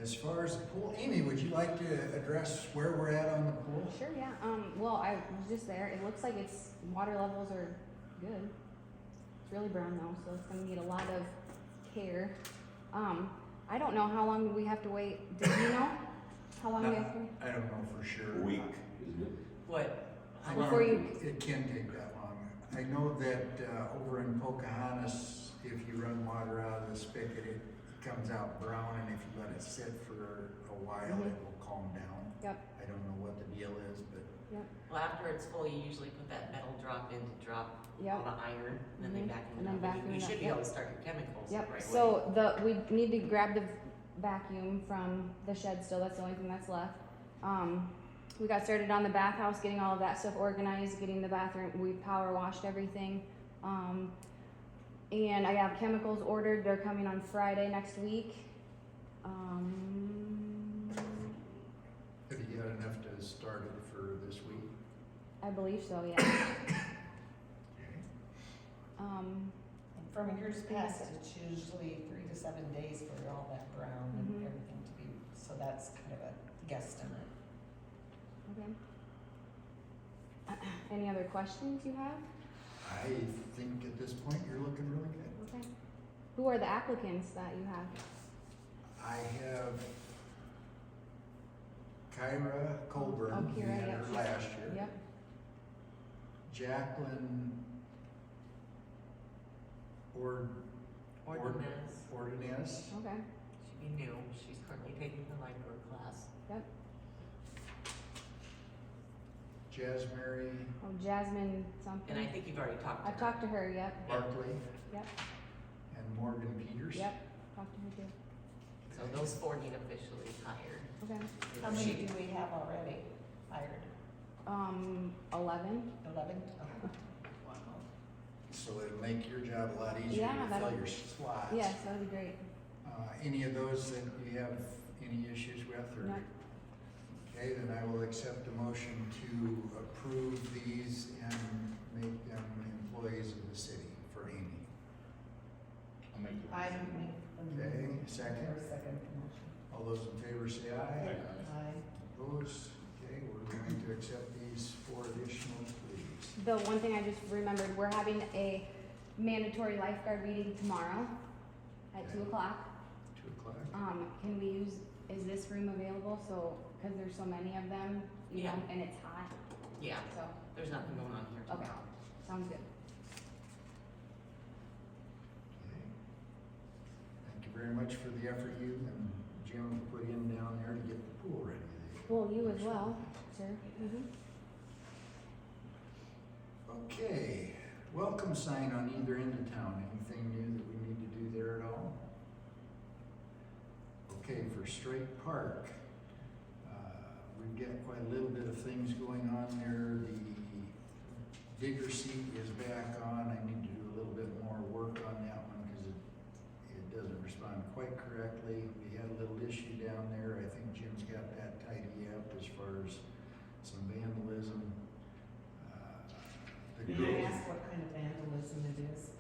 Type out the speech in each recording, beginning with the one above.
As far as the pool, Amy, would you like to address where we're at on the pool? Sure, yeah. Well, I was just there. It looks like its water levels are good. It's really brown though, so it's gonna need a lot of care. I don't know how long we have to wait. Do you know how long we have to wait? I don't know for sure. A week, isn't it? What? How Before long- you- It can take that long. I know that over in Pocahontas, if you run water out of the spigot, it comes out brown, and if you let it sit for a while, Mhm. it will calm down. Yep. I don't know what the deal is, but Well, after it's full, you usually put that metal drop in to drop Yep. all the iron, and then they Mhm. vacuum And it then up. But vacuum you it up, should be yep. able to start your chemicals Yep. right away. So we need to grab the vacuum from the shed still. That's the only thing that's left. We got started on the bathhouse, getting all of that stuff organized, getting the bathroom. We power washed everything. And I have chemicals ordered. They're coming on Friday next week. have you got enough to start it for this week? I believe so. Yeah. Okay. From years past, it's usually 3 to 7 days for all that brown and Mhm. everything to be, so that's kind of a guesstimate. Okay. Any other questions you have? I think at this point, you're looking really good. Okay. Who are the applicants that you have? I have Kyra Colburn, Oh, we Kyra, had yep, her she's- last year. Yep. Jacqueline Ordinance, Ordonez. Okay. she'd be new. She's currently taking the library class. Yep. Jasmary Oh, Jasmine something. And I think you've already talked to her. I've talked to her. Yep. Barkley. Yep. And Morgan Peters. Yep. Talked to her too. So those 4 need officially hired. Okay. How many do we have already hired? 11. 11? Wow. So it'll make your job a lot easier Yeah, to fill that'll- your slots. Yes, that'd be great. Any of those that you have any issues with, or? No. Okay, then I will accept a motion to approve these and make them employees of the city for Amy. I'll make it. I make the Okay, second. or second motion. All those in favor say aye. Aye. Opposed? Okay, we're going to accept these 4 additional, please. The one thing I just remembered, we're having a mandatory lifeguard meeting tomorrow at 2 o'clock. 2 o'clock. Can we use, is this room available? So, cause there's so many of them, you know, Yeah. and it's hot, Yeah, so, there's nothing going on here okay, tomorrow. sounds good. Okay. Thank you very much for the effort you and Jim put in down there to get the pool ready. Well, you as well, sir. Okay, welcome sign on either end of town. Anything new that we need to do there at all? Okay, for Straight Park, we've got quite a little bit of things going on there. The digger seat is back on. I need to do a little bit more work on that one because it doesn't respond quite correctly. We had a little issue down there. I think Jim's got that tidy up as far as some vandalism. The Can I girls- ask what kind of vandalism it is?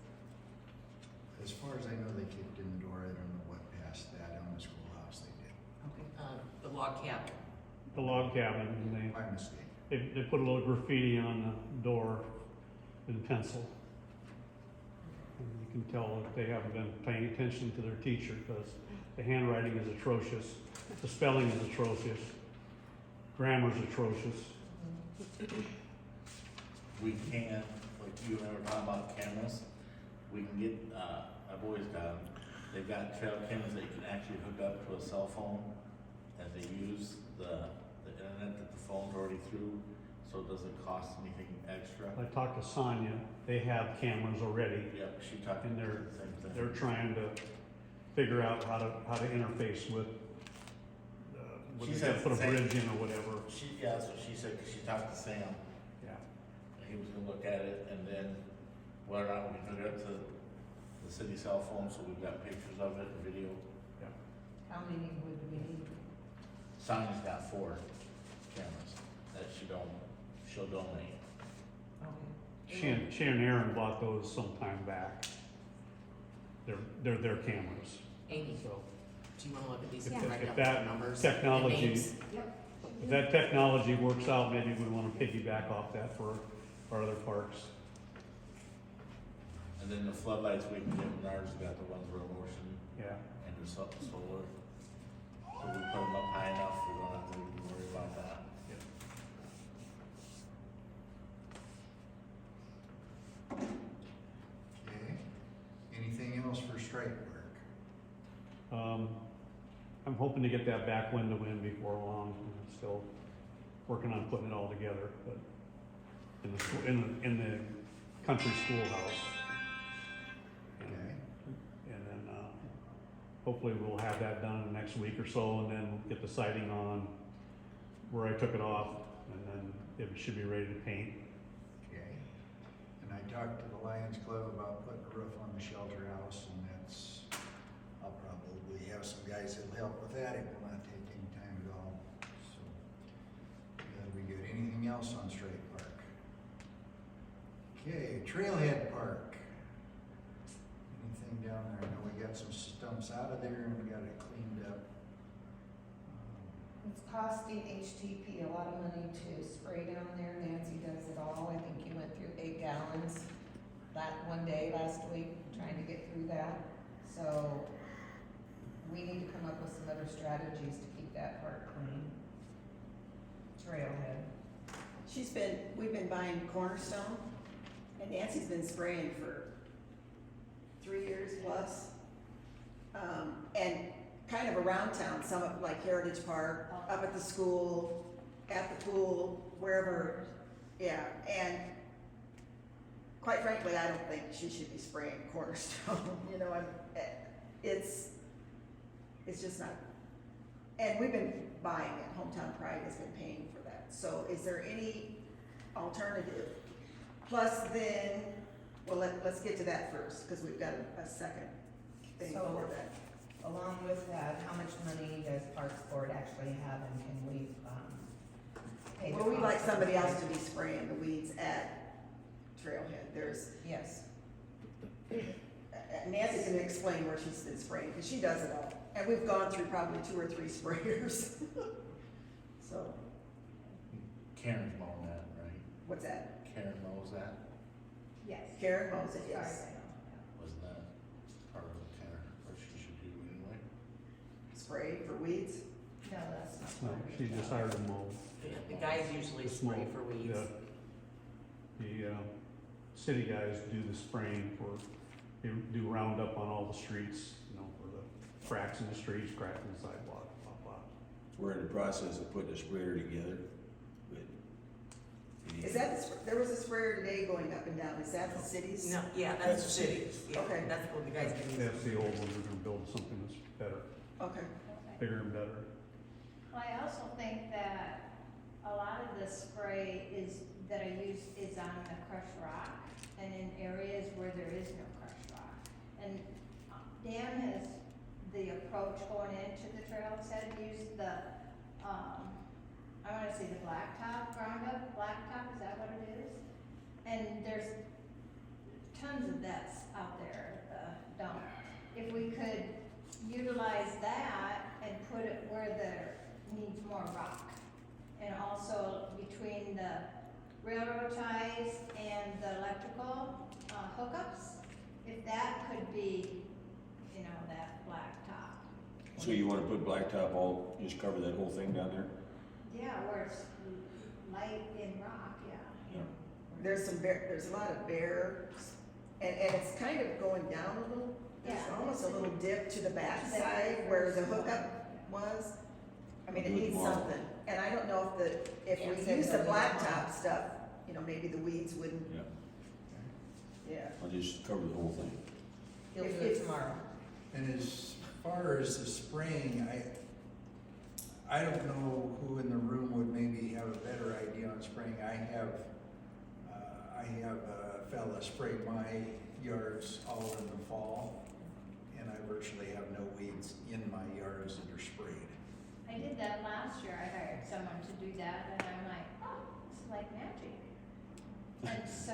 As far as I know, they kicked in the door. I don't know what past that on the schoolhouse they did. Okay. The log cabin. The log cabin, and My mistake. they put a little graffiti on the door in pencil. And you can tell that they haven't been paying attention to their teacher, because the handwriting is atrocious, the spelling is atrocious, grammar's atrocious. We can, like you and I were talking about cameras, we can get, I've always got them. They've got trail cameras that you can actually hook up to a cell phone, and they use the internet that the phone's already through, so it doesn't cost anything extra. I talked to Sonia, they have cameras already, Yep, she talked And about they're- the same thing. they're trying to figure out how to interface with, She whether said they put a same. bridge in or whatever. Yeah, that's what she said, 'cause she talked to Sam, Yeah. and he was gonna look at it, and then whether or not we can hook it up to the city cell phone, so we've got pictures of it and video. How many would we need? Sonia's got 4 cameras that she'll donate. Okay. She and Aaron bought those some time back. They're their cameras, Amy. so. Do you wanna look at these If- and write if down that the numbers? technology- and names? If that technology works out, maybe we wanna piggyback off that for our other parks. And then the floodlights we can get, Menards got the ones where motion Yeah, and there's something solar. So we put them up high enough, we don't have to worry about that. Okay, anything else for strike work? I'm hoping to get that back window in before long. I'm still working on putting it all together, but in the, in the country schoolhouse. Okay, And then, hopefully we'll have that done in the next week or so, and then get the siding on where I took it off, and then it should be ready to paint. okay. And I talked to the Lions Club about putting a roof on the shelter house, and that's, I'll probably have some guys that'll help with that, it will not take any time at all, so. That'll be good. Anything else on Strike Park? Okay, Trailhead Park. Anything down there? I know we got some stumps out of there and we got it cleaned up. It's costing HTP a lot of money to spray down there. Nancy does it all. I think you went through 8 gallons that one day last week, trying to get through that. So we need to come up with some other strategies to keep that park clean. Trailhead. We've been buying Cornerstone, and Nancy's been spraying for 3 years plus. And kind of around town, some of, like Heritage Park, up at the school, at the pool, wherever, yeah, and quite frankly, I don't think she should be spraying Cornerstone, you know, it's just not, and we've been buying it, Hometown Pride has been paying for that, so is there any alternative? Plus then, well, let's get to that first, cause we've got a second thing So- for that. Along with that, how much money does Parks Board actually have and can we, pay the Well, we'd like cost of somebody the- else to be spraying the weeds at Trailhead, there's, Yes. Nancy can explain where she's been spraying, cause she does it all, and we've gone through probably 2 or 3 sprayers. So, Karen's mowing that, right? what's that? Karen mows that, Yes. Karen mows it, As far as yes. I know, wasn't that part of what Karen, what she should do anyway? Spray for weeds? yeah. No, that's not. No, part of she your just job. hired them all. Yeah, the guys usually spray for weeds. The city guys do the spraying for, they do roundup on all the streets, you know, for the cracks in the streets, cracks in the sidewalk, blah, blah. We're in the process of putting a sprayer together, but. Is that, there was a sprayer today going up and down, is that the city's? No, yeah, that's That's the the city, cities. yeah, Okay. that's what the guys can use. That's the old one, we're gonna build something that's better, Okay, bigger and better. Well, I also think that a lot of the spray that I use is on the crushed rock and in areas where there is no crushed rock. And Dan has the approach going into the trailhead, use the, I wanna say the blacktop, Roundup, blacktop, is that what it is? And there's tons of that out there at the dump. If we could utilize that and put it where there needs more rock. And also between the railroad ties and the electrical hookups, if that could be, you know, that blacktop. So you wanna put blacktop all, just cover that whole thing down there? Yeah, where it's light in rock, yeah. there's a lot of bare, and it's kind of going down a little, there's Yeah. almost a little dip to the backside where the hookup was. I mean, it Do it needs tomorrow. something, and I don't know if Yeah, we so use the they'll do it blacktop tomorrow. stuff, you know, maybe the weeds wouldn't, Yeah, yeah. I'll just cover the whole thing. He'll do If- it if- tomorrow. And as far as the spraying, I don't know who in the room would maybe have a better idea on spraying. I have a fella spray my yards all in the fall, and I virtually have no weeds in my yards that are sprayed. I did that last year, I hired someone to do that, and I'm like, oh, it's like magic. And so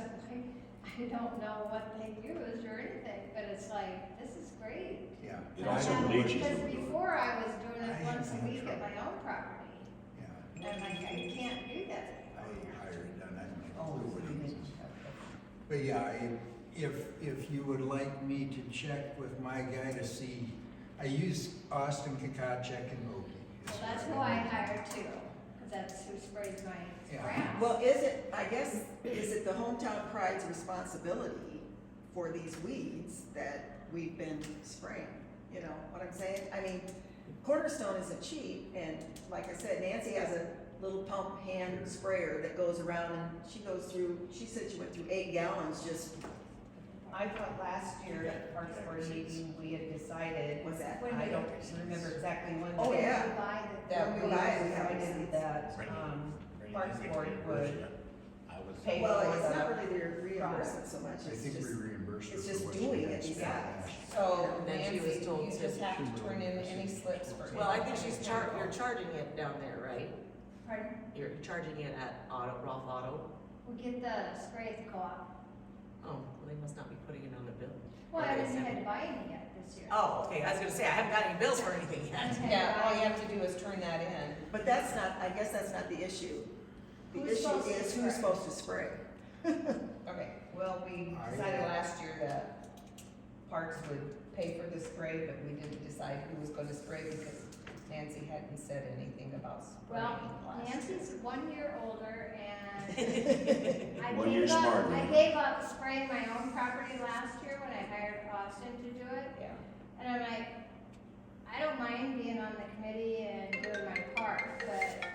I I don't know what they used or anything, but it's like, this is great. Yeah. It also Yeah, bleaches because them. before I was doing I it once a have week at trouble. my own property, Yeah, and like, I can't do that I anymore. hired it done, I don't have a Oh, clue so what you it didn't is. have to. But yeah, if you would like me to check with my guy to see, I use Austin, Kakachek, and Oki. Well, that's who I hired too, because that's who sprays my Yeah. grass. Well, is it, I guess, is it the Hometown Pride's responsibility for these weeds that we've been spraying? You know what I'm saying? I mean, Cornerstone isn't cheap, and like I said, Nancy has a little pump hand sprayer that goes around and she goes through, she said she went through 8 gallons just, I thought last year at Parks Board meeting, we had decided. What's that? I don't remember exactly when. Oh, but yeah. You buy the- That When we we buy it, we have decided that, Parks Board would I was. pay well, for it's the not really their reimbursement so much, I it's think we just, reimbursed her it's for just what she doing had it spent besides. last year. So And then she was Nancy, told you to- just have to turn in any slips for. Well, I think she's you're charging it down there, right? Pardon? You're charging it at Ralph Auto? We get the spray at the co-op. Oh, well, they must not be putting it on the bill. Well, Or I they didn't send have it- to buy any yet this year. Oh, okay, I was gonna say, I haven't got any bills for anything yet. Yeah, all you have to do is turn that in. but that's not, I guess that's not the issue. The Who's issue supposed to is spray? who's supposed to spray. Okay, well, we decided last year that Parks would pay for the spray, but we didn't decide who was gonna spray because Nancy hadn't said anything about spraying Well, last year. Nancy's 1 year older and I 1 year gave up, smarter. I gave up spraying my own property last year when I hired Austin to do it. Yeah. And I'm like, I don't mind being on the committee and doing my part, but,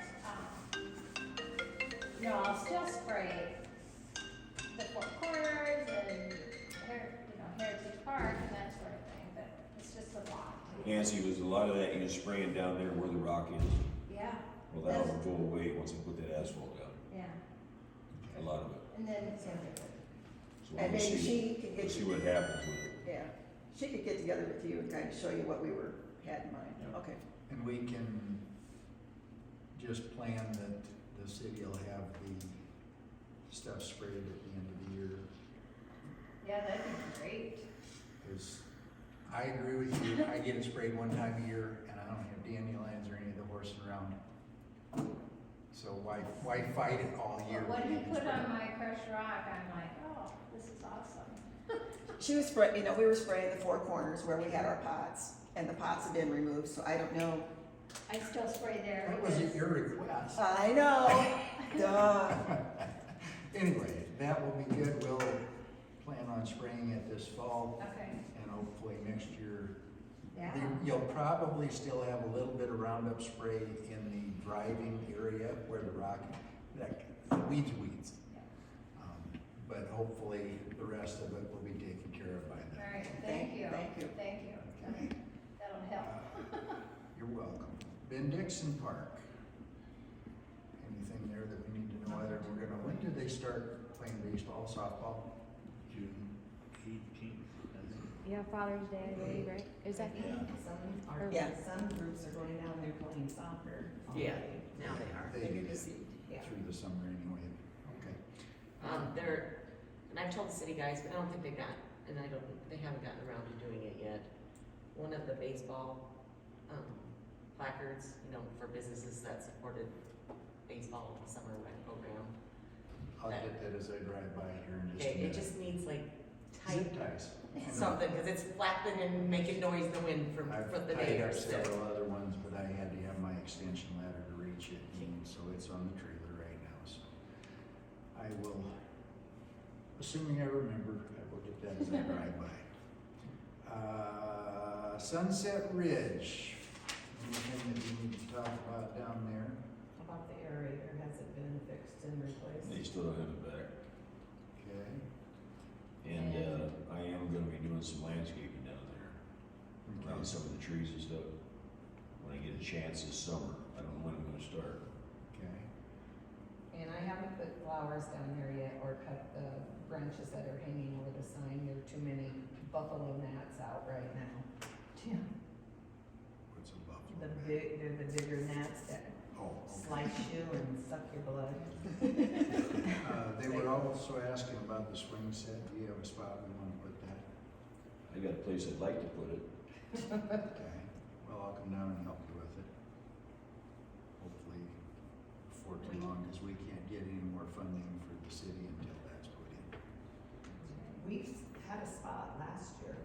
no, I'll still spray the Four Corners and Heritage Park and that sort of thing, but it's just a lot. Nancy, was a lot of that you was spraying down there where the rock is? Yeah, Well, that'll go away once they put that asphalt down, yeah, a lot of it. and then, So And we'll maybe see, she could we'll get see you, what happens with it. yeah, she could get together with you and kind of show you what we had in mind. Yeah. Okay. And we can just plan that the city will have the stuff sprayed at the end of the year. yeah, that'd be great. Cause I agree with you, I get it sprayed one time a year and I don't have dandelions or any of the horses around. So why fight it all year? What when he you can put spray it? on my crushed rock, I'm like, oh, this is awesome. She was spraying, we were spraying the 4 corners where we had our pots, and the pots have been removed, so I don't know. I still spray there. That was at because- your request. I know, duh. Anyway, that will be good, we'll plan on spraying it this fall Okay, and hopefully next year. yeah. You'll probably still have a little bit of Roundup spray in the driving area where the rock, that, weeds. But hopefully the rest of it will be taken care of by All then. right, thank you. Thank you. Thank you. Okay. That'll help. You're welcome. Ben Dixon Park. Anything there that we need to know either? When did they start playing baseball, softball? June 18th, I think. Yeah, Father's Day, I believe, right? Is that? Yeah. Or- Yeah. Some groups are going down there playing soccer. Yeah, now they are. They Maybe get this evening, yeah. through the summer anyway. Okay. And I've told the city guys, but I don't think they haven't gotten around to doing it yet. One of the baseball, placards, for businesses that supported baseball summer rec program. I'll get that as I drive by here in just a Okay, it minute. just needs like Zip tight ties. I know. something, cause it's flapping and making noise in the wind from I've the tied up neighbors. several other ones, but I had to have my extension ladder to reach it, and so it's on the trailer right now, so. I will, assuming I remember, I will get that as I drive by. Sunset Ridge, anything that you need to talk about down there? About the aerator, has it been fixed and replaced? They still don't have it back. Okay, And, I am gonna be doing some landscaping down there, around some of the trees and stuff. When I get a chance this summer, I don't know when I'm gonna start. okay. And I haven't put flowers down there yet or cut the branches that are hanging over the sign. There are too many buffalo gnats out right now. What's a buffalo? They're the bigger gnats that Oh, okay. slice you and suck your blood. They were also asking about the swing set. Do you have a spot we wanna put that? I got a place I'd like to put it. Okay, well, I'll come down and help you with it. Hopefully before too long, cause we can't get any more funding for the city until that's put in. We've had a spot last year.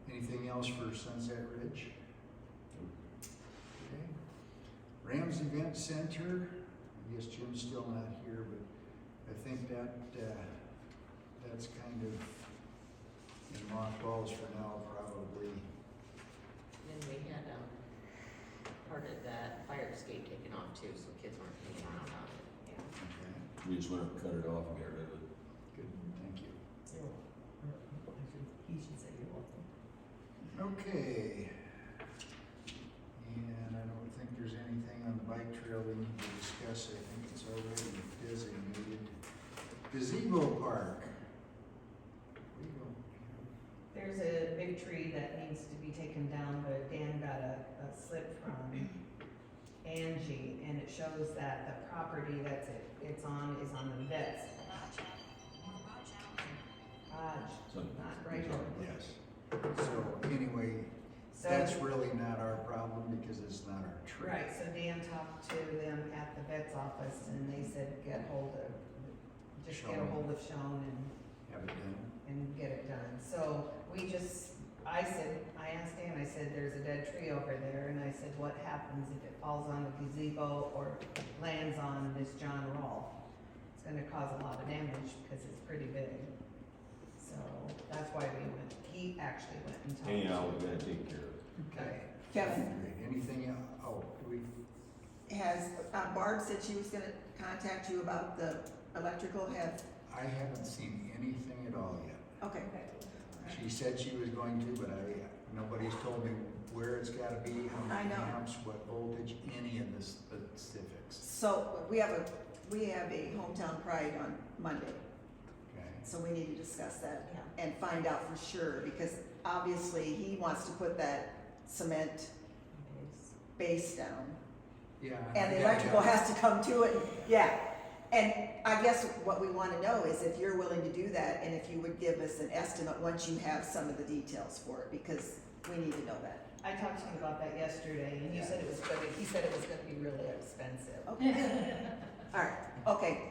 Anything else for Sunset Ridge? Okay. Rams Event Center, I guess Jim's still not here, but I think that, that's kind of in mothballs for now, probably. Then we had, part of that fire escape taken off too, so kids weren't hanging around on it. Okay, We just went up and cut it off and get rid of it. good, thank you. He should say you're welcome. Okay. And I don't think there's anything on the bike trail we need to discuss. I think it's already designated. Gazebo Park. Where you go? There's a big tree that needs to be taken down, but Dan got a slip from Angie, and it shows that the property it's on is on the vets. So, Not right here. Yes. So anyway, So, that's really not our problem because it's not our tree. right, so Dan talked to them at the vet's office, and they said get a hold of Sean. Sean Have it done. and get it done. So I asked Dan, I said, there's a dead tree over there, and I said, what happens if it falls on the gazebo or lands on this John Rolfe? It's gonna cause a lot of damage because it's pretty big. So that's why he actually went and talked. anyhow, we gotta take care of it. Okay. Kevin, Great. Anything else? Oh, do we, Has, Barb said she was gonna contact you about the electrical, I haven't seen anything at all yet. okay. She said she was going to, but nobody's told me where it's gotta be, how I many know. amps, what voltage, any of the specifics. So we have a hometown pride on Monday, Okay. so we need to discuss that and find out for sure, because obviously he wants to put that cement base down. Yeah. And the yeah, electrical yeah. has to come to it, yeah. And I guess what we wanna know is if you're willing to do that, and if you would give us an estimate once you have some of the details for it, because we need to know that. I talked to him about that yesterday, and he said it was gonna be really expensive. Okay. Alright, okay,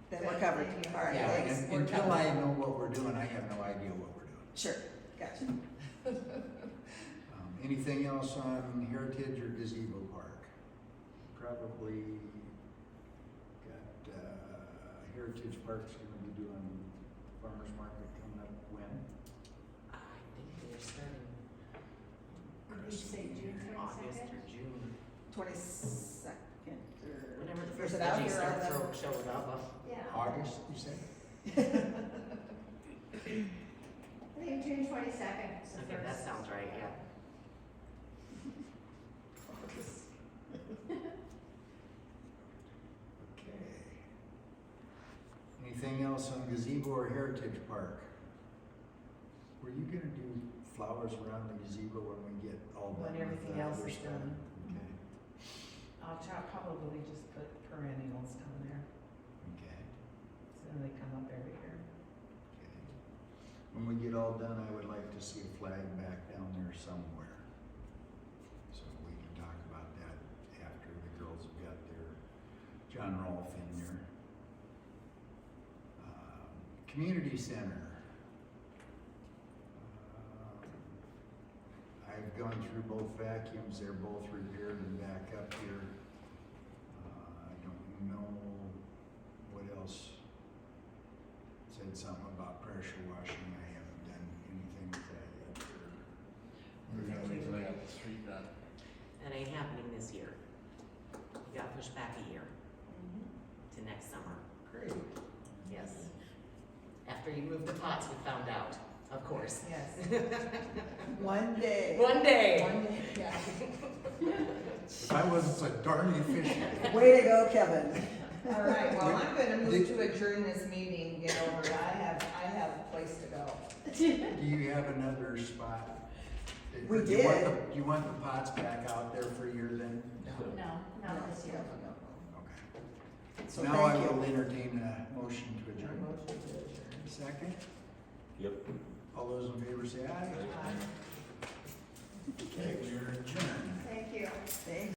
then we're covered, Thank you. alright, Yeah, thanks. and until I know what we're doing, I have no idea what we're doing. Sure, gotcha. Anything else on Heritage or Gazebo Park? Probably got, Heritage Park's gonna be doing farmer's market coming up when? I think they're starting Did you say June August 22nd? or June, 22nd, or. whenever the Is first it out veggie here starts on the- showing up. Yeah, August, you say? I think June 22nd is the Okay, that first. sounds right, yeah. Okay. Anything else on Gazebo or Heritage Park? Were you gonna do flowers around the gazebo when we get all done? When with everything the else other is stuff? done. Okay, I'll probably just put perennials down there, okay, so they come up every year. okay. When we get all done, I would like to see a flag back down there somewhere. So we can talk about that after the girls have got their John Rolfe in there. Community Center. I've gone through both vacuums, they're both repaired and back up here. I don't know what else. Said something about pressure washing, I haven't done anything with that yet. We're gonna leave it up the street done. That ain't happening this year. We got pushed back a year to next summer. Great. Yes. After you moved the pots, we found out, of course. Yes. One day. One day. One day, yeah. If I wasn't so darn efficient. Way to go, Kevin. All right, well, I'm gonna move to adjourn this meeting, get over it. I have a place to go. Do you have another spot? We Do you want did. the- Do you want the pots back out there for a year then? No, not this year. Okay. So Now I thank will you. entertain a motion to adjourn. Motion to adjourn. Second, Yep. all those in favor say aye. Aye.